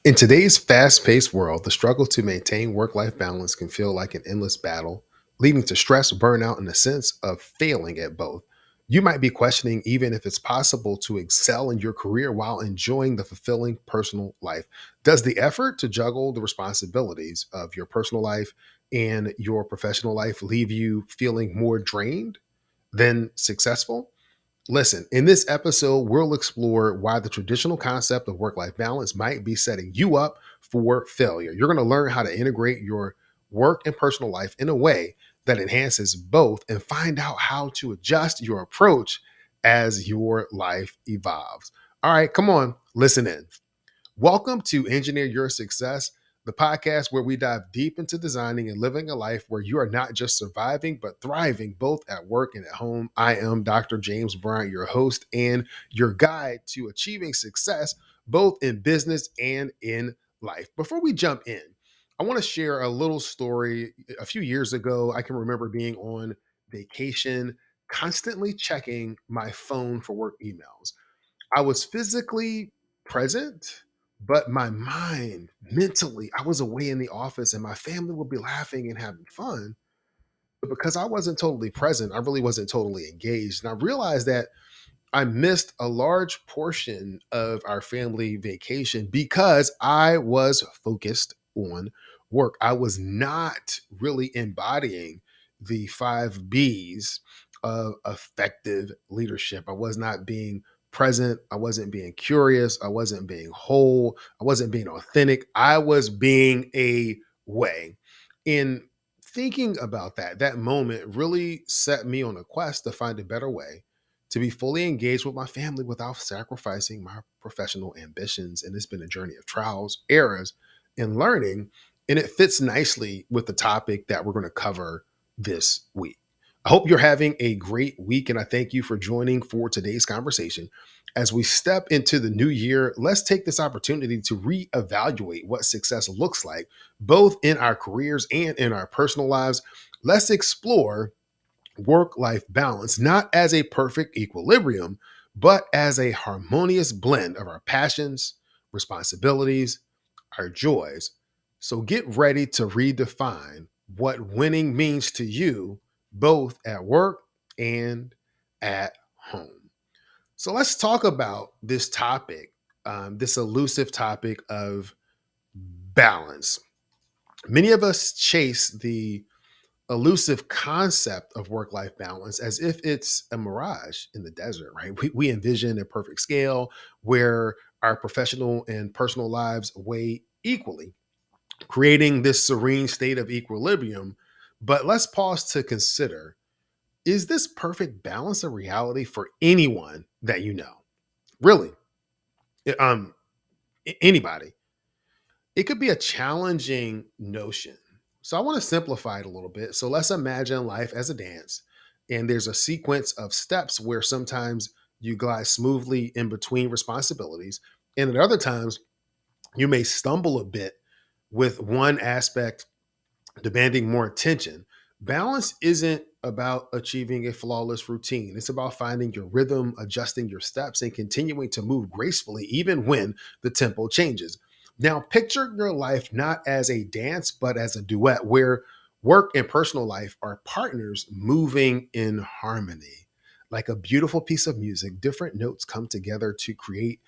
In today's fast paced world, the struggle to maintain work life balance can feel like an endless battle, leading to stress, burnout, and a sense of failing at both. You might be questioning even if it's possible to excel in your career while enjoying the fulfilling personal life. Does the effort to juggle the responsibilities of your personal life and your professional life leave you feeling more drained than successful? Listen, in this episode, we'll explore why the traditional concept of work life balance might be setting you up for failure. You're going to learn how to integrate your work and personal life in a way that enhances both and find out how to adjust your approach as your life evolves. All right, come on, listen in. Welcome to Engineer Your Success, the podcast where we dive deep into designing and living a life where you are not just surviving, but thriving both at work and at home. I am Dr. James Bryant, your host and your guide to achieving success both in business and in life. Before we jump in, I want to share a little story. A few years ago, I can remember being on vacation, constantly checking my phone for work emails. I was physically present, but my mind, mentally, I was away in the office and my family would be laughing and having fun. But because I wasn't totally present, I really wasn't totally engaged. And I realized that I missed a large portion of our family vacation because I was focused on work. I was not really embodying the five B's of effective leadership. I was not being present. I wasn't being curious. I wasn't being whole. I wasn't being authentic. I was being a way. In thinking about that, that moment really set me on a quest to find a better way to be fully engaged with my family without sacrificing my professional ambitions. And it's been a journey of trials, errors, and learning. And it fits nicely with the topic that we're going to cover this week. I hope you're having a great week, and I thank you for joining for today's conversation. As we step into the new year, let's take this opportunity to reevaluate what success looks like, both in our careers and in our personal lives. Let's explore work life balance, not as a perfect equilibrium, but as a harmonious blend of our passions, responsibilities, our joys. So get ready to redefine what winning means to you, both at work and at home. So let's talk about this topic, this elusive topic of balance. Many of us chase the elusive concept of work life balance as if it's a mirage in the desert, right? We envision a perfect scale where our professional and personal lives weigh equally, creating this serene state of equilibrium. But let's pause to consider, is this perfect balance a reality for anyone that you know? Really? Um, Anybody? It could be a challenging notion. So I want to simplify it a little bit. So let's imagine life as a dance, and there's a sequence of steps where sometimes you glide smoothly in between responsibilities, and at other times you may stumble a bit with one aspect demanding more attention. Balance isn't about achieving a flawless routine. It's about finding your rhythm, adjusting your steps, and continuing to move gracefully even when the tempo changes. Now, picture your life not as a dance, but as a duet where work and personal life are partners moving in harmony. Like a beautiful piece of music, different notes come together to create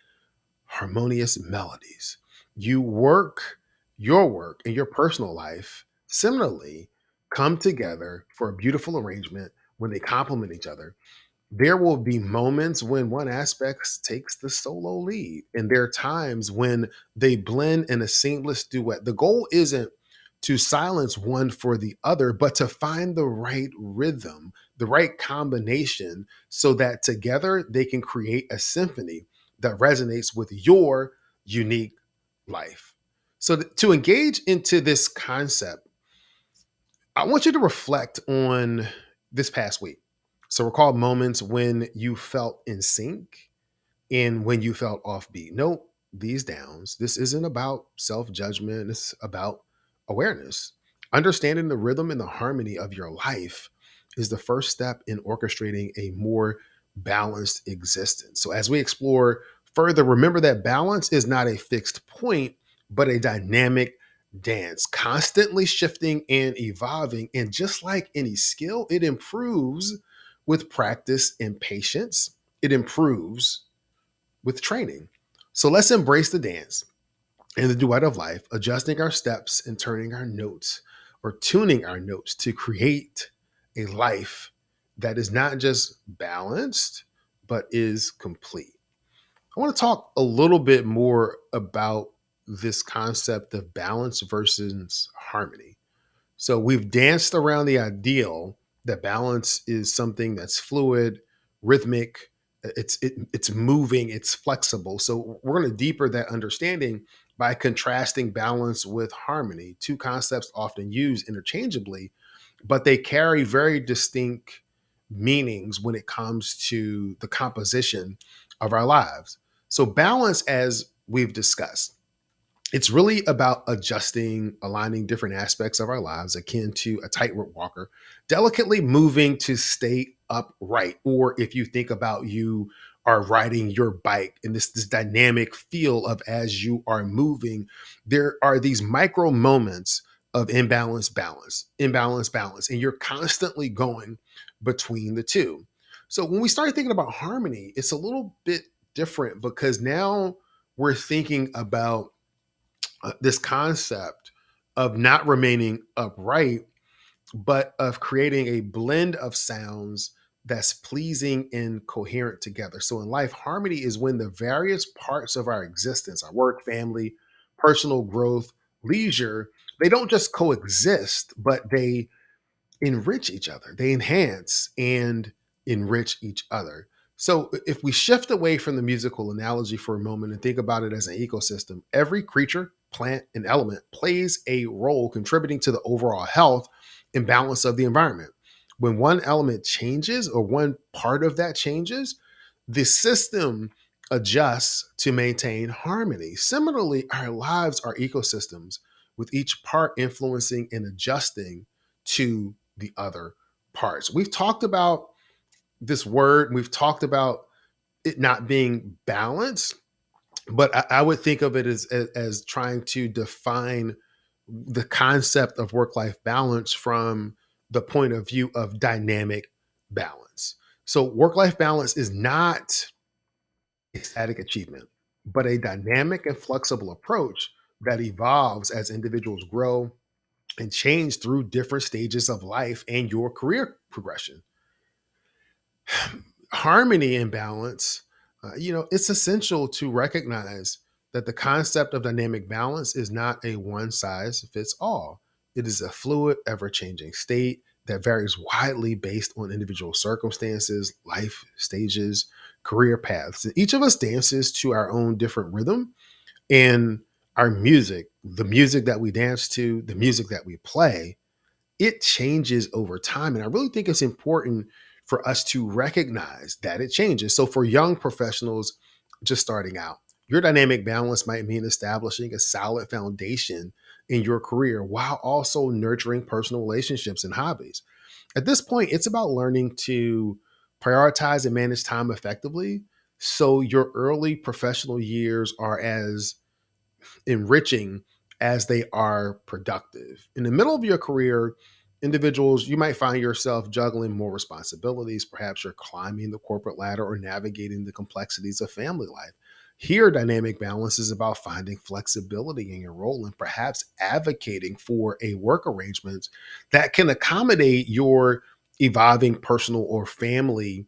harmonious melodies. You work, your work and your personal life similarly come together for a beautiful arrangement when they complement each other. There will be moments when one aspect takes the solo lead, and there are times when they blend in a seamless duet. The goal isn't to silence one for the other, but to find the right rhythm, the right combination, so that together they can create a symphony that resonates with your unique life. So, to engage into this concept, I want you to reflect on this past week. So recall moments when you felt in sync and when you felt offbeat. Note these downs. This isn't about self judgment, it's about awareness. Understanding the rhythm and the harmony of your life is the first step in orchestrating a more balanced existence. So, as we explore further, remember that balance is not a fixed point, but a dynamic dance, constantly shifting and evolving. And just like any skill, it improves with practice and patience. It improves with training. So let's embrace the dance and the duet of life, adjusting our steps and turning our notes or tuning our notes to create a life that is not just balanced, but is complete. I want to talk a little bit more about this concept of balance versus harmony. So we've danced around the ideal that balance is something that's fluid, rhythmic, it's moving, it's flexible. So we're going to deeper that understanding by contrasting balance with harmony, two concepts often used interchangeably, but they carry very distinct meanings when it comes to the composition of our lives. So balance, as we've discussed, it's really about adjusting, aligning different aspects of our lives, akin to a tightrope walker, delicately moving to stay upright. Or if you think about you are riding your bike and this dynamic feel of as you are moving, there are these micro moments of imbalance, balance, and you're constantly going between the two. So when we start thinking about harmony, it's a little bit different because now we're thinking about this concept of not remaining upright, but of creating a blend of sounds that's pleasing and coherent together. So in life, harmony is when the various parts of our existence, our work, family, personal growth, leisure, they don't just coexist, but they enrich each other. They enhance and enrich each other. So if we shift away from the musical analogy for a moment and think about it as an ecosystem, every creature, plant, and element plays a role contributing to the overall health and balance of the environment. When one element changes or one part of that changes, the system adjusts to maintain harmony. Similarly, our lives are ecosystems with each part influencing and adjusting to the other parts. We've talked about this word, we've talked about it not being balanced, but I would think of it as trying to define the concept of work life balance from the point of view of dynamic balance. So, work life balance is not a static achievement, but a dynamic and flexible approach that evolves as individuals grow and change through different stages of life and your career progression. Harmony and balance, it's essential to recognize that the concept of dynamic balance is not a one size fits all. It is a fluid, ever changing state that varies widely based on individual circumstances, life stages, career paths. And each of us dances to our own different rhythm, and our music, the music that we dance to, the music that we play, it changes over time. And I really think it's important for us to recognize that it changes. So for young professionals just starting out, your dynamic balance might mean establishing a solid foundation in your career while also nurturing personal relationships and hobbies. At this point, it's about learning to prioritize and manage time effectively so your early professional years are as enriching as they are productive. In the middle of your career, individuals, you might find yourself juggling more responsibilities. Perhaps you're climbing the corporate ladder or navigating the complexities of family life. Here, dynamic balance is about finding flexibility in your role and perhaps advocating for a work arrangement that can accommodate your evolving personal or family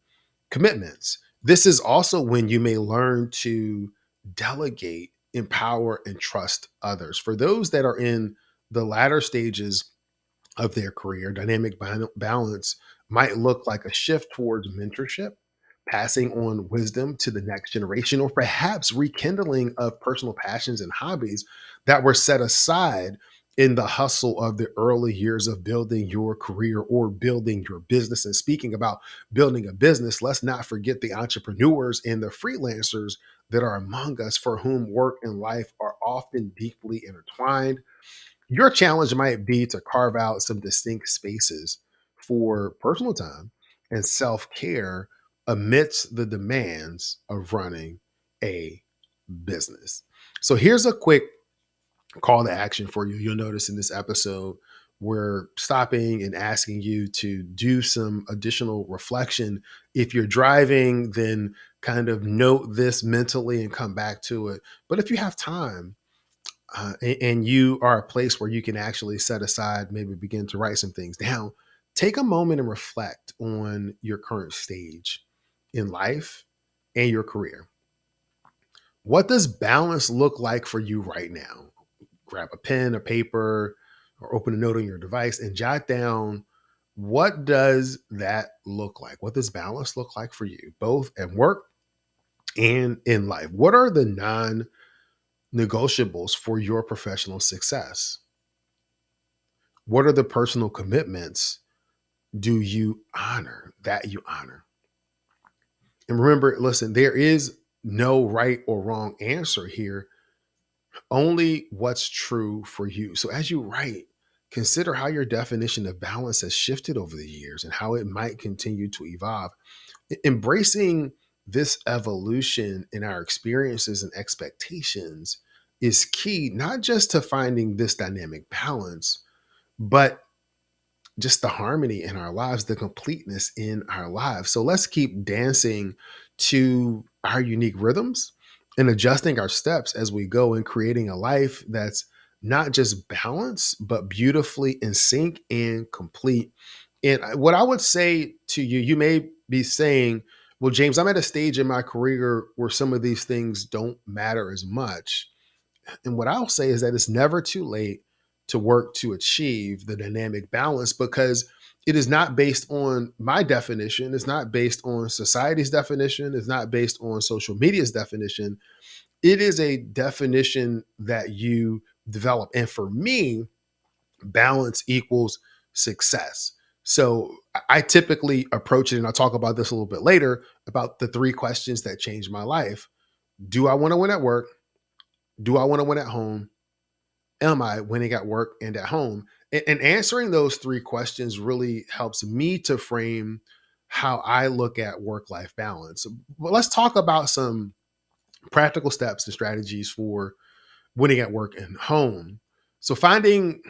commitments. This is also when you may learn to delegate, empower, and trust others. For those that are in the latter stages of their career, dynamic balance might look like a shift towards mentorship, passing on wisdom to the next generation, or perhaps rekindling of personal passions and hobbies that were set aside in the hustle of the early years of building your career or building your business. And speaking about building a business, let's not forget the entrepreneurs and the freelancers that are among us for whom work and life are often deeply intertwined. Your challenge might be to carve out some distinct spaces for personal time and self care amidst the demands of running a business. So, here's a quick call to action for you. You'll notice in this episode, we're stopping and asking you to do some additional reflection. If you're driving, then kind of note this mentally and come back to it. But if you have time, and you are a place where you can actually set aside, maybe begin to write some things down, take a moment and reflect on your current stage in life and your career. What does balance look like for you right now? Grab a pen, a paper, or open a note on your device and jot down, what does that look like? What does balance look like for you, both at work and in life? What are the non negotiables for your professional success? What are the personal commitments do you honor that you honor? And remember, listen, there is no right or wrong answer here, only what's true for you. So as you write, consider how your definition of balance has shifted over the years and how it might continue to evolve. Embracing this evolution in our experiences and expectations is key, not just to finding this dynamic balance, but just the harmony in our lives, the completeness in our lives. So let's keep dancing to our unique rhythms and adjusting our steps as we go and creating a life that's not just balanced, but beautifully in sync and complete. And what I would say to you, you may be saying, well, James, I'm at a stage in my career where some of these things don't matter as much. And what I'll say is that it's never too late to work to achieve the dynamic balance, because it is not based on my definition. It's not based on society's definition. It's not based on social media's definition. It is a definition that you develop. And for me, balance equals success. So I typically approach it, and I'll talk about this a little bit later, about the three questions that changed my life. Do I want to win at work? Do I want to win at home? Am I winning at work and at home? And answering those three questions really helps me to frame how I look at work life balance. But let's talk about some practical steps and strategies for winning at work and home. So, finding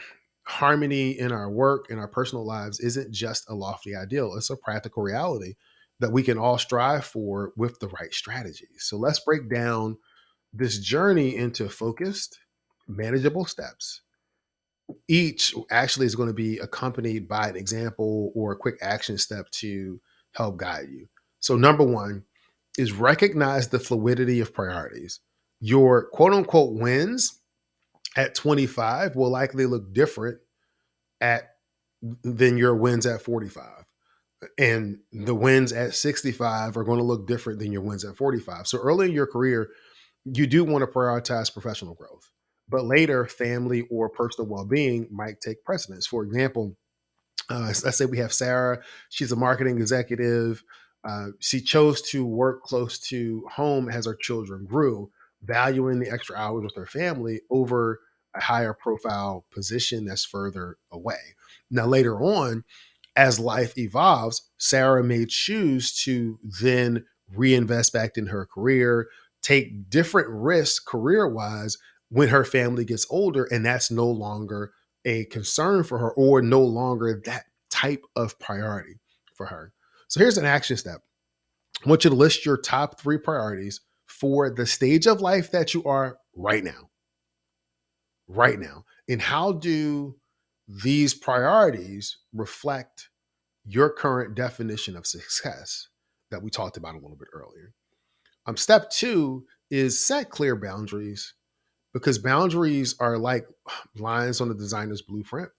harmony in our work and our personal lives isn't just a lofty ideal, it's a practical reality that we can all strive for with the right strategies. So, let's break down this journey into focused, manageable steps. Each actually is going to be accompanied by an example or a quick action step to help guide you. So, number one is recognize the fluidity of priorities. Your quote unquote wins at 25 will likely look different at than your wins at 45. And the wins at 65 are going to look different than your wins at 45. So early in your career, you do want to prioritize professional growth, but later, family or personal well being might take precedence. For example, let's say we have Sarah. She's a marketing executive. She chose to work close to home as her children grew, valuing the extra hours with her family over a higher profile position that's further away. Now, later on, as life evolves, Sarah may choose to then reinvest back in her career, take different risks career wise when her family gets older, and that's no longer a concern for her or no longer that type of priority for her. So here's an action step. I want you to list your top three priorities for the stage of life that you are right now. Right now. And how do these priorities reflect your current definition of success that we talked about a little bit earlier? Step two is set clear boundaries, because boundaries are like lines on the designer's blueprint.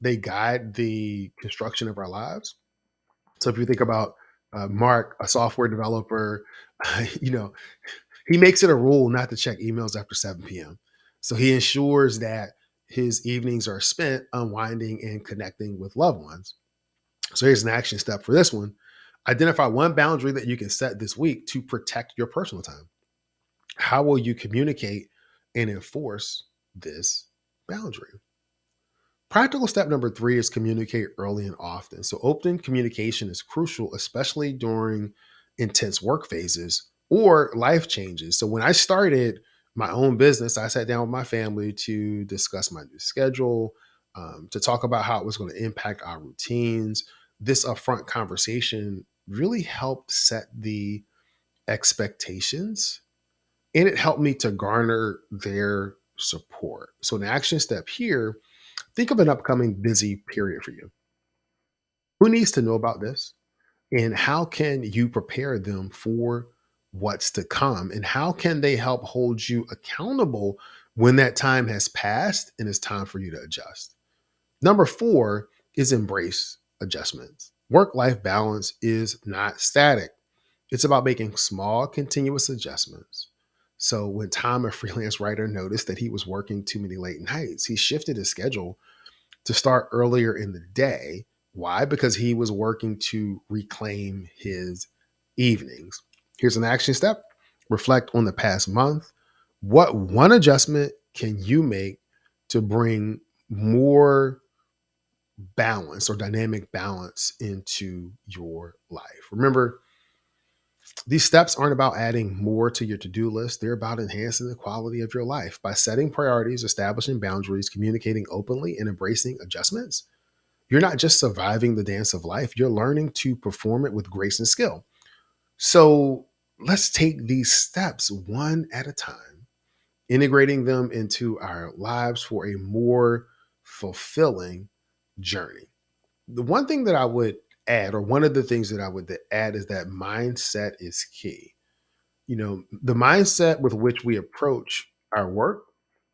They guide the construction of our lives. So if you think about Mark, a software developer, you know, he makes it a rule not to check emails after 7 p.m. So he ensures that his evenings are spent unwinding and connecting with loved ones. So here's an action step for this one. Identify one boundary that you can set this week to protect your personal time. How will you communicate and enforce this boundary? Practical step number three is communicate early and often. So, open communication is crucial, especially during intense work phases or life changes. So, when I started, my own business, I sat down with my family to discuss my new schedule, to talk about how it was going to impact our routines. This upfront conversation really helped set the expectations, and it helped me to garner their support. So, an action step here, think of an upcoming busy period for you. Who needs to know about this? And how can you prepare them for what's to come? And how can they help hold you accountable when that time has passed and it's time for you to adjust? Number four is embrace adjustments. Work life balance is not static, it's about making small, continuous adjustments. So, when Tom, a freelance writer, noticed that he was working too many late nights, he shifted his schedule to start earlier in the day. Why? Because he was working to reclaim his evenings. Here's an action step: reflect on the past month. What one adjustment can you make to bring more balance or dynamic balance into your life? Remember, these steps aren't about adding more to your to do list, they're about enhancing the quality of your life. By setting priorities, establishing boundaries, communicating openly, and embracing adjustments, you're not just surviving the dance of life, you're learning to perform it with grace and skill. So let's take these steps one at a time, integrating them into our lives for a more fulfilling journey. The one thing that I would add, or one of the things that I would add, is that mindset is key. The mindset with which we approach our work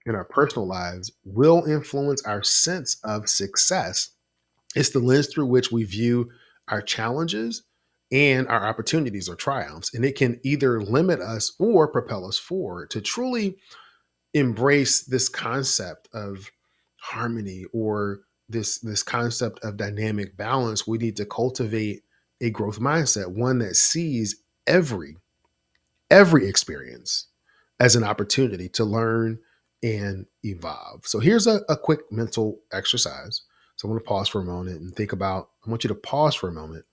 and our personal lives will influence our sense of success. It's the lens through which we view our challenges and our opportunities or triumphs. And it can either limit us or propel us forward. To truly embrace this concept of harmony, or this concept of dynamic balance, we need to cultivate a growth mindset, one that sees every experience as an opportunity to learn and evolve. So here's a quick mental exercise. So I want to pause for a moment and think about, I want you to pause for a moment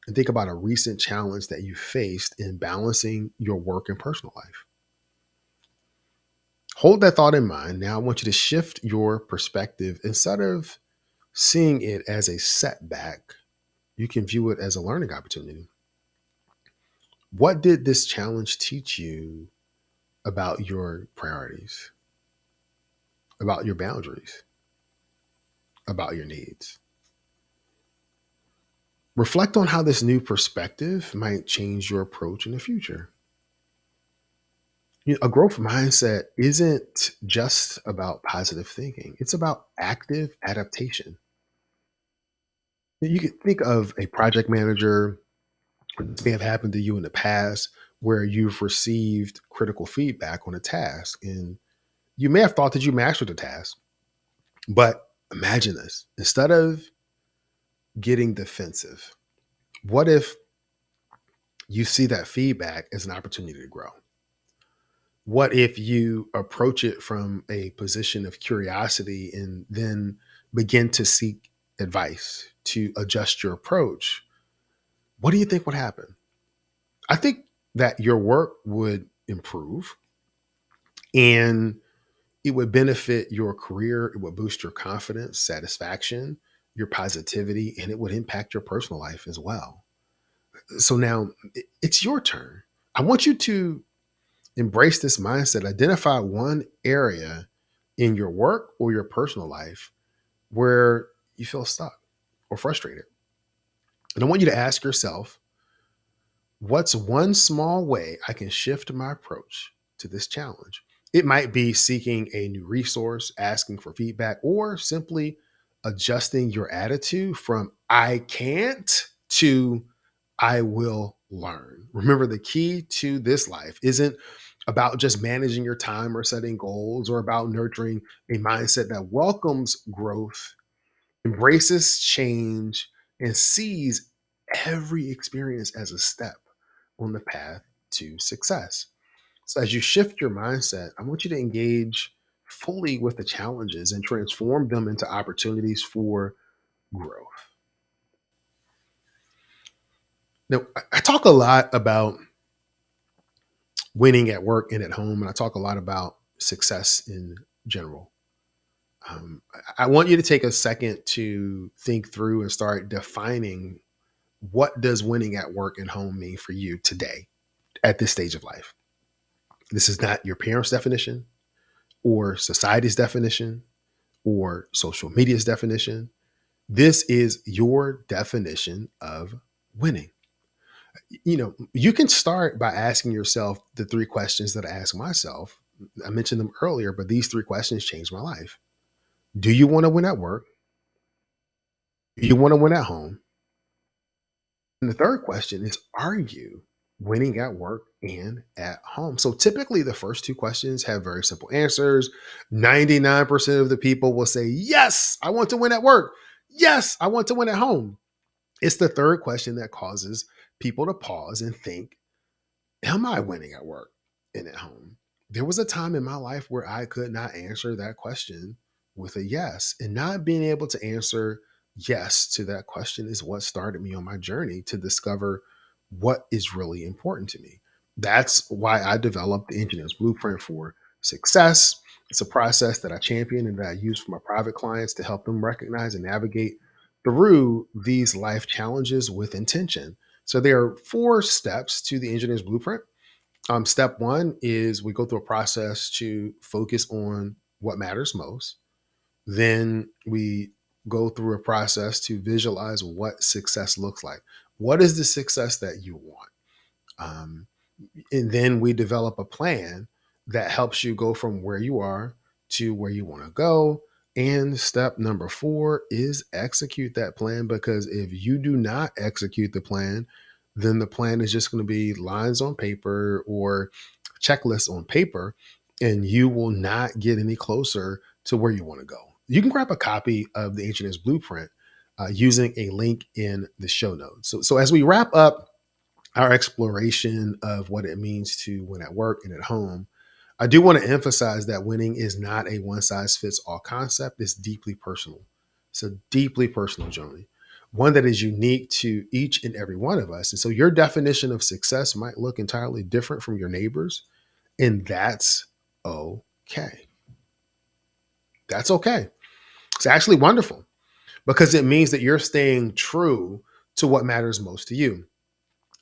and think about a recent challenge that you faced in balancing your work and personal life. Hold that thought in mind. Now I want you to shift your perspective. Instead of seeing it as a setback, you can view it as a learning opportunity. What did this challenge teach you about your priorities, about your boundaries, about your needs? Reflect on how this new perspective might change your approach in the future. A growth mindset isn't just about positive thinking, it's about active adaptation. You can think of a project manager, this may have happened to you in the past, where you've received critical feedback on a task and you may have thought that you mastered the task. But imagine this: instead of getting defensive, what if you see that feedback as an opportunity to grow? What if you approach it from a position of curiosity and then begin to seek advice to adjust your approach? What do you think would happen? I think that your work would improve, and it would benefit your career. It would boost your confidence, satisfaction, your positivity, and it would impact your personal life as well. So now it's your turn. I want you to embrace this mindset. Identify one area in your work or your personal life where you feel stuck or frustrated. And I want you to ask yourself, what's one small way I can shift my approach to this challenge? It might be seeking a new resource, asking for feedback, or simply adjusting your attitude from I can't to I will learn. Remember, the key to this life isn't about just managing your time or setting goals, or about nurturing a mindset that welcomes growth, embraces change, and sees every experience as a step on the path to success. So, as you shift your mindset, I want you to engage fully with the challenges and transform them into opportunities for growth. Now, I talk a lot about winning at work and at home. And I talk a lot about success in general. I want you to take a second to think through and start defining what does winning at work and home mean for you today at this stage of life. This is not your parents' definition or society's definition or social media's definition. This is your definition of winning. You can start by asking yourself the three questions that I ask myself. I mentioned them earlier, but these three questions changed my life. Do you want to win at work? Do you want to win at home? And the third question is, are you winning at work and at home? So typically the first two questions have very simple answers. 99% of the people will say, yes, I want to win at work. Yes, I want to win at home. It's the third question that causes people to pause and think, am I winning at work and at home? There was a time in my life where I could not answer that question with a yes. And not being able to answer yes to that question is what started me on my journey to discover what is really important to me. That's why I developed the Engineer's Blueprint for Success. It's a process that I champion and that I use for my private clients to help them recognize and navigate through these life challenges with intention. So there are four steps to the Engineer's Blueprint. Step one is we go through a process to focus on what matters most. Then we go through a process to visualize what success looks like. What is the success that you want? Um, and then we develop a plan that helps you go from where you are to where you want to go. And step number four is execute that plan, because if you do not execute the plan, then the plan is just going to be lines on paper or checklists on paper, and you will not get any closer to where you want to go. You can grab a copy of the Engineer's Blueprint using a link in the show notes. So as we wrap up our exploration of what it means to win at work and at home, I do want to emphasize that winning is not a one size fits all concept. It's deeply personal. It's a deeply personal journey, one that is unique to each and every one of us. And so your definition of success might look entirely different from your neighbors, and that's okay. That's okay. It's actually wonderful because it means that you're staying true to what matters most to you.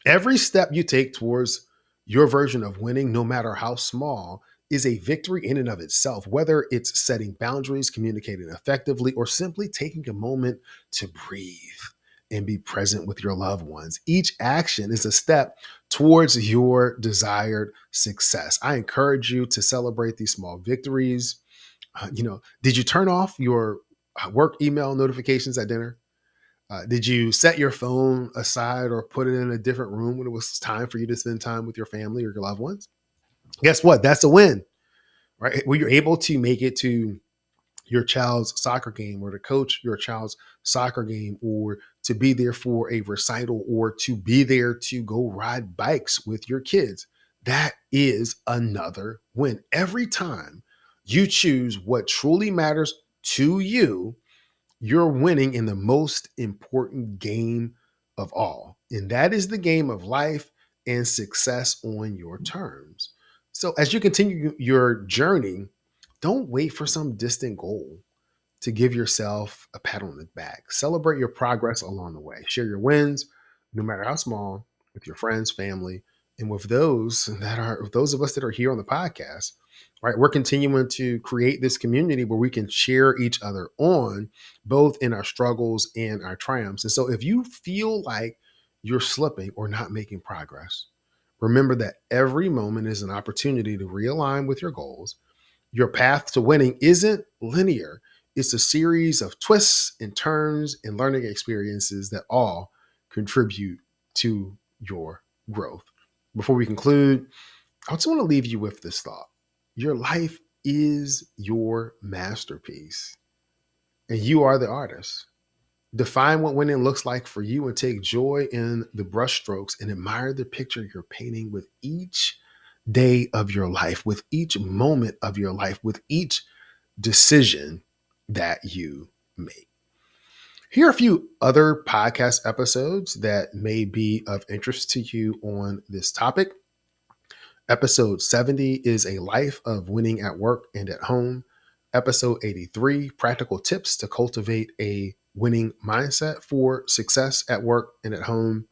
Every step you take towards your version of winning, no matter how small, is a victory in and of itself, whether it's setting boundaries, communicating effectively, or simply taking a moment to breathe and be present with your loved ones. Each action is a step towards your desired success. I encourage you to celebrate these small victories. Did you turn off your work email notifications at dinner? Did you set your phone aside or put it in a different room when it was time for you to spend time with your family or your loved ones? Guess what? That's a win, right? When you're able to make it to your child's soccer game or to coach your child's soccer game or to be there for a recital or to be there to go ride bikes with your kids, that is another win. Every time you choose what truly matters to you, you're winning in the most important game of all. And that is the game of life and success on your terms. So as you continue your journey, don't wait for some distant goal to give yourself a pat on the back. Celebrate your progress along the way. Share your wins, no matter how small, with your friends, family, and with those of us that are here on the podcast. Right, we're continuing to create this community where we can cheer each other on, both in our struggles and our triumphs. And so, if you feel like you're slipping or not making progress, remember that every moment is an opportunity to realign with your goals. Your path to winning isn't linear. It's a series of twists and turns and learning experiences that all contribute to your growth. Before we conclude, I just want to leave you with this thought. Your life is your masterpiece, and you are the artist. Define what winning looks like for you and take joy in the brushstrokes and admire the picture you're painting with each day of your life, with each moment of your life, with each decision that you make. Here are a few other podcast episodes that may be of interest to you on this topic. Episode 70 is A Life of Winning at Work and at Home. Episode 83, Practical Tips to Cultivate a Winning Mindset for Success at Work and at Home.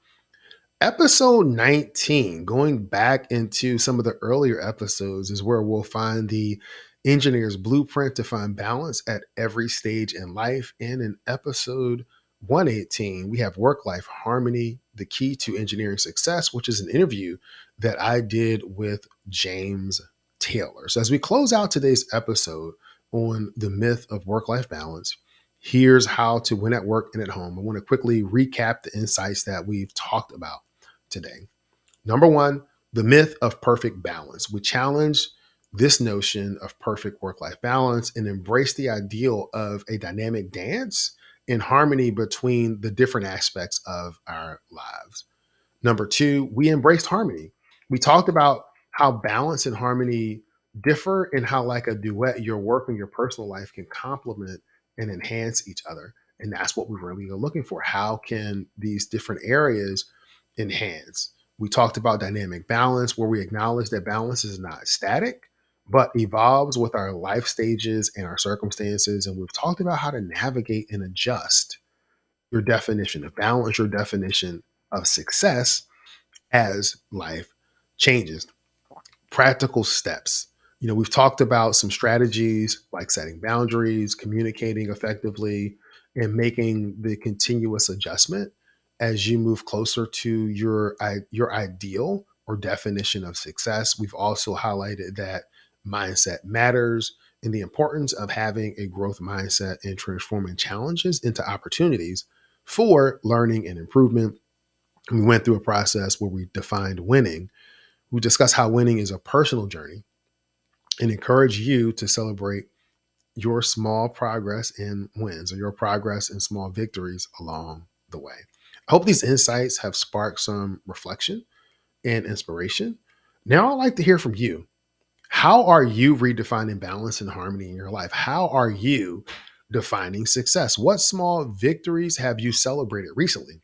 Episode 19, going back into some of the earlier episodes, is where we'll find the engineer's blueprint to find balance at every stage in life. And in episode 118, we have work life harmony, the key to engineering success, which is an interview that I did with James Taylor. So, as we close out today's episode on the myth of work life balance, here's how to win at work and at home. I want to quickly recap the insights that we've talked about today. Number one, the myth of perfect balance. We challenge this notion of perfect work life balance and embrace the ideal of a dynamic dance in harmony between the different aspects of our lives. Number two, we embraced harmony. We talked about how balance and harmony differ and how, like a duet, your work and your personal life can complement and enhance each other. And that's what we really are looking for. How can these different areas enhance? We talked about dynamic balance, where we acknowledge that balance is not static, but evolves with our life stages and our circumstances. And we've talked about how to navigate and adjust your definition of balance, your definition of success as life changes. Practical steps. We've talked about some strategies like setting boundaries, communicating effectively, and making the continuous adjustment as you move closer to your ideal or definition of success. We've also highlighted that mindset matters and the importance of having a growth mindset and transforming challenges into opportunities for learning and improvement. We went through a process where we defined winning. We discussed how winning is a personal journey and encourage you to celebrate your small progress and wins, or your progress and small victories along the way. I hope these insights have sparked some reflection and inspiration. Now I'd like to hear from you. How are you redefining balance and harmony in your life? How are you defining success? What small victories have you celebrated recently?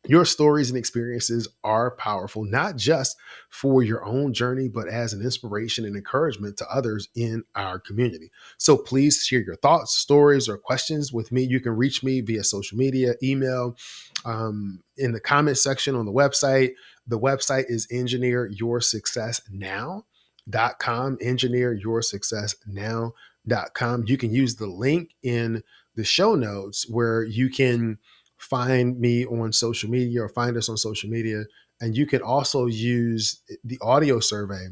Your stories and experiences are powerful, not just for your own journey, but as an inspiration and encouragement to others in our community. So please share your thoughts, stories, or questions with me. You can reach me via social media, email, in the comment section on the website. The website is engineeryoursuccessnow.com, engineeryoursuccessnow.com. You can use the link in the show notes where you can find me on social media or find us on social media. And you can also use the audio survey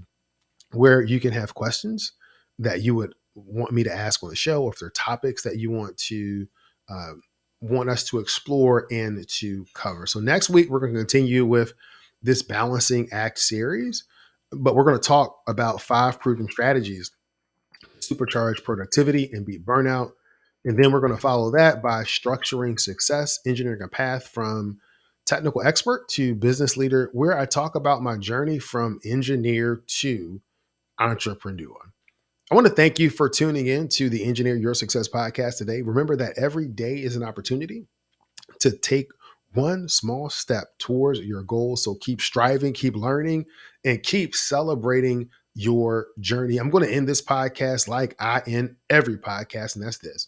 where you can have questions that you would want me to ask on the show, or if there are topics that you uh, want us to explore and to cover. So next week, we're going to continue with this balancing act series, but we're going to talk about 5 proven strategies supercharge productivity and beat burnout. And then we're going to follow that by structuring success, engineering a path from technical expert to business leader, where I talk about my journey from engineer to entrepreneur. I want to thank you for tuning in to the Engineer Your Success podcast today. Remember that every day is an opportunity to take one small step towards your goals. So keep striving, keep learning, and keep celebrating your journey. I'm going to end this podcast like I end every podcast, and that's this.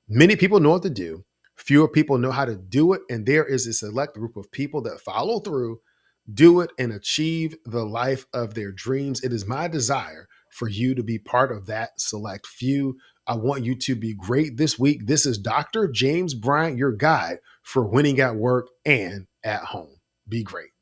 Many people know what to do. Fewer people know how to do it. And there is a select group of people that follow through, do it, and achieve the life of their dreams. It is my desire for you to be part of that select few. I want you to be great this week. This is Dr. James Bryant, your guide for winning at work and at home. Be great.